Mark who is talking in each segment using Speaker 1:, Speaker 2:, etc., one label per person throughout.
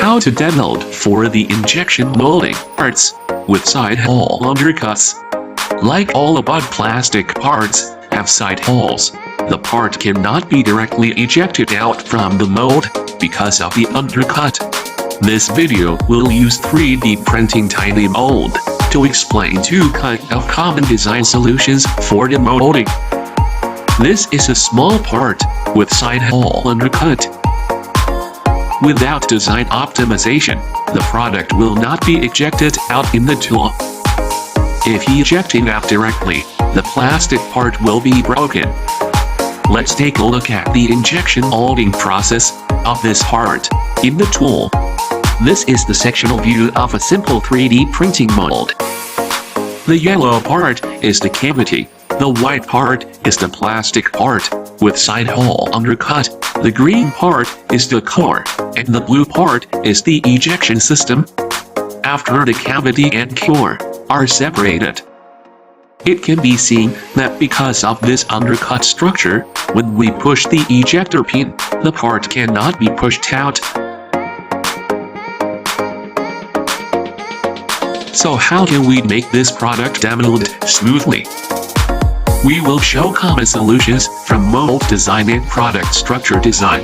Speaker 1: How to demold for the injection molding parts with side hole undercuts. Like all above, plastic parts have side holes. The part cannot be directly ejected out from the mold because of the undercut. This video will use 3D printing tiny mold to explain two kinds of common design solutions for demolding. This is a small part with side hole undercut. Without design optimization, the product will not be ejected out in the tool. If ejecting out directly, the plastic part will be broken. Let's take a look at the injection molding process of this part in the tool. This is the sectional view of a simple 3D printing mold. The yellow part is the cavity, the white part is the plastic part with side hole undercut, the green part is the core, and the blue part is the ejection system. After the cavity and core are separated, it can be seen that because of this undercut structure, when we push the ejector pin, the part cannot be pushed out. So how can we make this product demold smoothly? We will show common solutions from mold design and product structure design.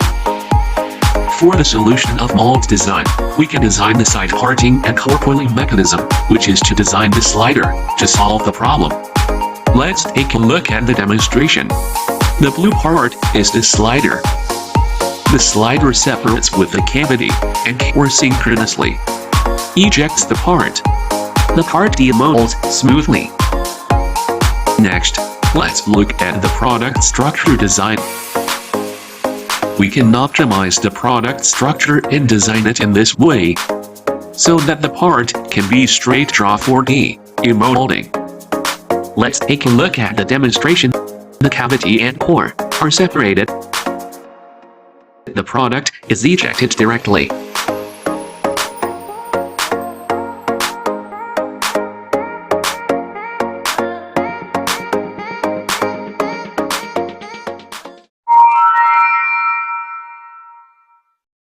Speaker 1: For the solution of mold design, we can design the side parting and core pulling mechanism, which is to design the slider to solve the problem. Let's take a look at the demonstration. The blue part is the slider. The slider separates with the cavity and core synchronously. Ejects the part. The part demolds smoothly. Next, let's look at the product structure design. We can optimize the product structure and design it in this way, so that the part can be straight draw for demolding. Let's take a look at the demonstration. The cavity and core are separated. The product is ejected directly.